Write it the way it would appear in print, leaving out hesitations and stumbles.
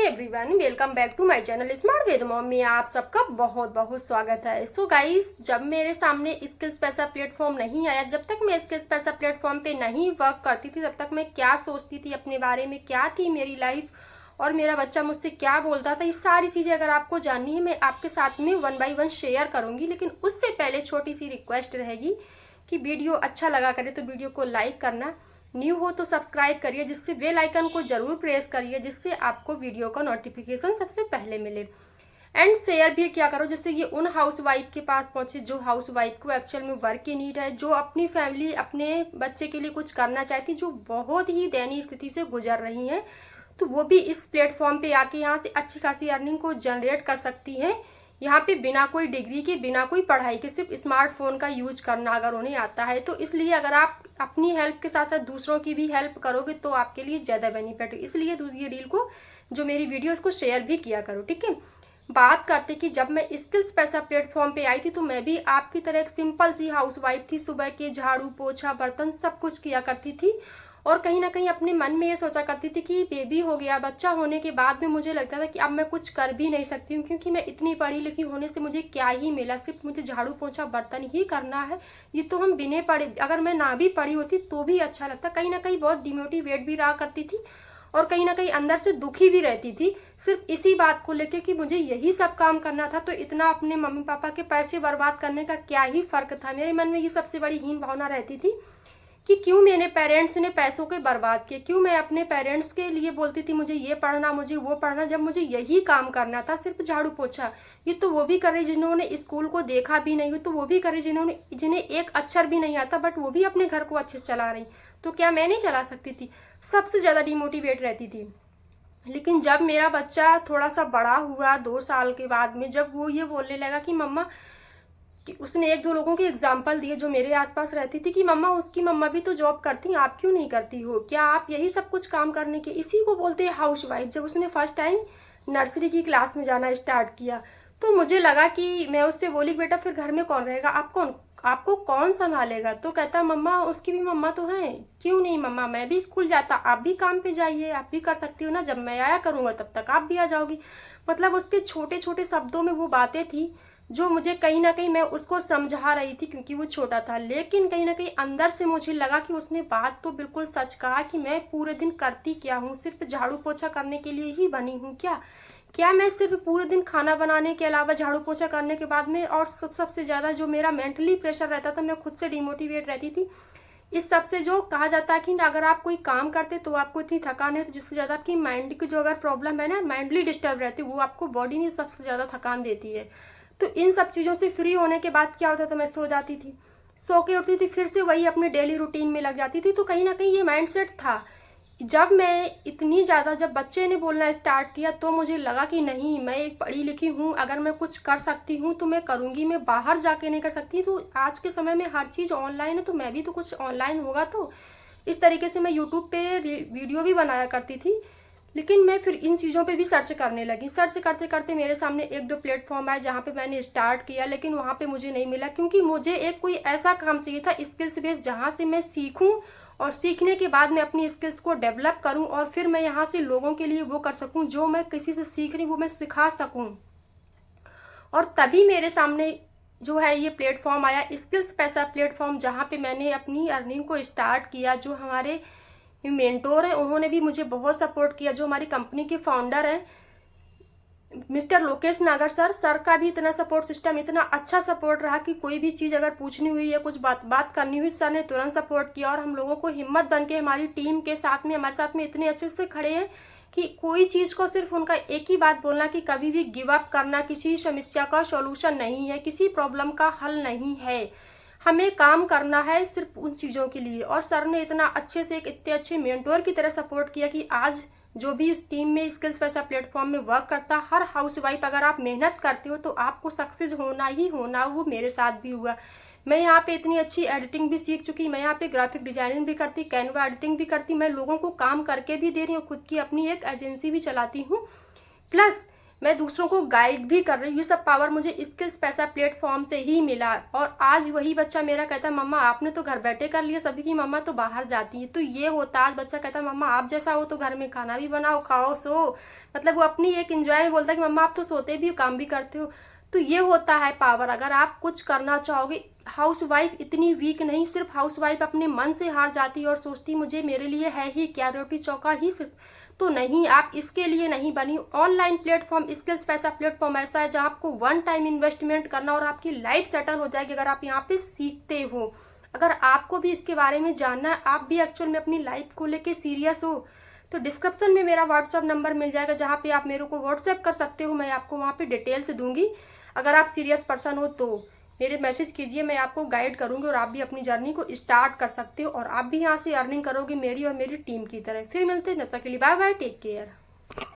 Everyone, welcome back to my channel smart with mom में आप सबका बहुत बहुत स्वागत है। सो गाइस, जब मेरे सामने स्किल्स पैसा प्लेटफॉर्म नहीं आया, जब तक मैं स्किल्स पैसा प्लेटफॉर्म पे नहीं वर्क करती थी, तब तक मैं क्या सोचती थी अपने बारे में, क्या थी मेरी लाइफ और मेरा बच्चा मुझसे क्या बोलता था, ये सारी चीज़ें अगर आपको जाननी है मैं आपके साथ में 1 बाय 1 शेयर करूँगी। लेकिन उससे पहले छोटी सी रिक्वेस्ट रहेगी कि वीडियो अच्छा लगा करे तो वीडियो को लाइक करना, न्यू हो तो सब्सक्राइब करिए, जिससे बेल आइकन को जरूर प्रेस करिए, जिससे आपको वीडियो का नोटिफिकेशन सबसे पहले मिले। एंड शेयर भी क्या करो जिससे ये उन हाउस वाइफ के पास पहुंचे जो हाउस वाइफ को एक्चुअल में वर्क की नीड है, जो अपनी फैमिली अपने बच्चे के लिए कुछ करना चाहती, जो बहुत ही दयनीय स्थिति से गुजर रही हैं, तो वो भी इस प्लेटफॉर्म पे आके यहाँ से अच्छी खासी अर्निंग को जनरेट कर सकती हैं। यहाँ पे बिना कोई डिग्री के, बिना कोई पढ़ाई के, सिर्फ स्मार्टफोन का यूज करना अगर उन्हें आता है, तो इसलिए अगर आप अपनी हेल्प के साथ साथ दूसरों की भी हेल्प करोगे तो आपके लिए ज़्यादा बेनिफिट है। इसलिए ये रील को, जो मेरी वीडियो, उसको शेयर भी किया करो, ठीक है। बात करते कि जब मैं स्किल्स पैसा प्लेटफॉर्म पे आई थी तो मैं भी आपकी तरह एक सिंपल सी हाउस वाइफ थी। सुबह के झाड़ू पोछा बर्तन सब कुछ किया करती थी और कहीं ना कहीं अपने मन में ये सोचा करती थी कि बेबी हो गया, बच्चा होने के बाद में मुझे लगता था कि अब मैं कुछ कर भी नहीं सकती हूँ, क्योंकि मैं इतनी पढ़ी लिखी होने से मुझे क्या ही मिला, सिर्फ मुझे झाड़ू पोछा बर्तन ही करना है। ये तो हम बिना पढ़े, अगर मैं ना भी पढ़ी होती तो भी अच्छा लगता। कहीं ना कहीं बहुत डिमोटिवेट भी रहा करती थी और कहीं ना कहीं अंदर से दुखी भी रहती थी, सिर्फ इसी बात को लेकर कि मुझे यही सब काम करना था, तो इतना अपने मम्मी पापा के पैसे बर्बाद करने का क्या ही फर्क था। मेरे मन में ये सबसे बड़ी हीन भावना रहती थी कि क्यों मेरे पेरेंट्स ने पैसों के बर्बाद किए, क्यों मैं अपने पेरेंट्स के लिए बोलती थी मुझे ये पढ़ना मुझे वो पढ़ना, जब मुझे यही काम करना था, सिर्फ झाड़ू पोछा। ये तो वो भी करे जिन्होंने स्कूल को देखा भी नहीं हो, तो वो भी करे जिन्हें एक अक्षर भी नहीं आता, बट वो भी अपने घर को अच्छे से चला रही, तो क्या मैं नहीं चला सकती थी। सबसे ज़्यादा डिमोटिवेट रहती थी। लेकिन जब मेरा बच्चा थोड़ा सा बड़ा हुआ, 2 साल के बाद में, जब वो ये बोलने लगा कि मम्मा, कि उसने 1-2 लोगों की एग्जाम्पल दिए जो मेरे आसपास रहती थी कि मम्मा, उसकी मम्मा भी तो जॉब करती हैं, आप क्यों नहीं करती हो, क्या आप यही सब कुछ काम करने के, इसी को बोलते हैं हाउस वाइफ। जब उसने फर्स्ट टाइम नर्सरी की क्लास में जाना स्टार्ट किया तो मुझे लगा कि मैं उससे बोली, बेटा फिर घर में कौन रहेगा, आपको कौन संभालेगा। तो कहता, मम्मा उसकी भी मम्मा तो है। क्यों नहीं मम्मा, मैं भी स्कूल जाता, आप भी काम पे जाइए, आप भी कर सकती हो ना, जब मैं आया करूँगा तब तक आप भी आ जाओगी। मतलब उसके छोटे छोटे शब्दों में वो बातें थी जो मुझे कहीं ना कहीं, मैं उसको समझा रही थी क्योंकि वो छोटा था, लेकिन कहीं ना कहीं अंदर से मुझे लगा कि उसने बात तो बिल्कुल सच कहा कि मैं पूरे दिन करती क्या हूँ, सिर्फ झाड़ू पोछा करने के लिए ही बनी हूँ क्या। क्या मैं सिर्फ पूरे दिन खाना बनाने के अलावा झाड़ू पोछा करने के बाद में, और सबसे ज़्यादा जो मेरा मेंटली प्रेशर रहता था, मैं खुद से डिमोटिवेट रहती थी। इस सबसे जो कहा जाता है कि अगर आप कोई काम करते तो आपको इतनी थकान है, तो जिससे ज़्यादा आपकी माइंड की जो अगर प्रॉब्लम है ना, माइंडली डिस्टर्ब रहती है, वो आपको बॉडी में सबसे ज़्यादा थकान देती है। तो इन सब चीज़ों से फ्री होने के बाद क्या होता था, मैं सो जाती थी, सो के उठती थी, फिर से वही अपने डेली रूटीन में लग जाती थी। तो कहीं ना कहीं ये माइंडसेट था। जब मैं इतनी ज़्यादा, जब बच्चे ने बोलना स्टार्ट किया तो मुझे लगा कि नहीं, मैं एक पढ़ी लिखी हूँ, अगर मैं कुछ कर सकती हूँ तो मैं करूँगी, मैं बाहर जाके नहीं कर सकती। तो आज के समय में हर चीज़ ऑनलाइन है, तो मैं भी तो कुछ ऑनलाइन होगा। तो इस तरीके से मैं यूट्यूब पे वीडियो भी बनाया करती थी। लेकिन मैं फिर इन चीज़ों पे भी सर्च करने लगी। सर्च करते करते मेरे सामने 1-2 प्लेटफॉर्म आए जहाँ पे मैंने स्टार्ट किया, लेकिन वहाँ पे मुझे नहीं मिला, क्योंकि मुझे एक कोई ऐसा काम चाहिए था स्किल्स बेस्ड, जहाँ से मैं सीखूं और सीखने के बाद मैं अपनी स्किल्स को डेवलप करूं और फिर मैं यहाँ से लोगों के लिए वो कर सकूं जो मैं किसी से सीख रही वो मैं सिखा सकूं। और तभी मेरे सामने जो है ये प्लेटफॉर्म आया, स्किल्स पैसा प्लेटफॉर्म, जहाँ पे मैंने अपनी अर्निंग को स्टार्ट किया। जो हमारे मेंटोर हैं उन्होंने भी मुझे बहुत सपोर्ट किया, जो हमारी कंपनी के फाउंडर हैं मिस्टर लोकेश नागर सर का भी इतना सपोर्ट सिस्टम, इतना अच्छा सपोर्ट रहा कि कोई भी चीज़ अगर पूछनी हुई या कुछ बात करनी हुई, सर ने तुरंत सपोर्ट किया। और हम लोगों को हिम्मत बन के हमारी टीम के साथ में, हमारे साथ में इतने अच्छे से खड़े हैं कि कोई चीज़ को सिर्फ उनका एक ही बात बोलना कि कभी भी गिव अप करना किसी समस्या का सॉल्यूशन नहीं है, किसी प्रॉब्लम का हल नहीं है, हमें काम करना है सिर्फ उन चीज़ों के लिए। और सर ने इतना अच्छे से, एक इतने अच्छे मेंटोर की तरह सपोर्ट किया कि आज जो भी इस टीम में स्किल्स पैसा प्लेटफॉर्म में वर्क करता, हर हाउस वाइफ, अगर आप मेहनत करते हो तो आपको सक्सेस होना ही होना। वो मेरे साथ भी हुआ। मैं यहाँ पे इतनी अच्छी एडिटिंग भी सीख चुकी, मैं यहाँ पे ग्राफिक डिजाइनिंग भी करती, कैनवा एडिटिंग भी करती, मैं लोगों को काम करके भी दे रही हूँ, खुद की अपनी एक एजेंसी भी चलाती हूँ। प्लस मैं दूसरों को गाइड भी कर रही हूँ। ये सब पावर मुझे स्किल्स पैसा प्लेटफॉर्म से ही मिला। और आज वही बच्चा मेरा कहता है मम्मा आपने तो घर बैठे कर लिया, सभी की मम्मा तो बाहर जाती है। तो ये होता, आज बच्चा कहता है मम्मा आप जैसा हो तो घर में खाना भी बनाओ, खाओ, सो। मतलब वो अपनी एक एंजॉय में बोलता है कि मम्मा आप तो सोते भी हो, काम भी करते हो। तो ये होता है पावर। अगर आप कुछ करना चाहोगे, हाउसवाइफ इतनी वीक नहीं, सिर्फ हाउसवाइफ अपने मन से हार जाती है और सोचती मुझे मेरे लिए है ही क्या, रोटी चौका ही सिर्फ। तो नहीं, आप इसके लिए नहीं बनी। ऑनलाइन प्लेटफॉर्म स्किल्स पैसा प्लेटफॉर्म ऐसा है जहां आपको वन टाइम इन्वेस्टमेंट करना और आपकी लाइफ सेटल हो जाएगी अगर आप यहाँ पे सीखते हो। अगर आपको भी इसके बारे में जानना है, आप भी एक्चुअल में अपनी लाइफ को लेके सीरियस हो, तो डिस्क्रिप्शन में मेरा व्हाट्सअप नंबर मिल जाएगा जहाँ पे आप मेरे को व्हाट्सएप कर सकते हो। मैं आपको वहाँ पे डिटेल्स दूंगी। अगर आप सीरियस पर्सन हो तो मेरे मैसेज कीजिए, मैं आपको गाइड करूंगी और आप भी अपनी जर्नी को स्टार्ट कर सकते हो और आप भी यहाँ से अर्निंग करोगे मेरी और मेरी टीम की तरह। फिर मिलते हैं, तब तक के लिए बाय बाय, टेक केयर।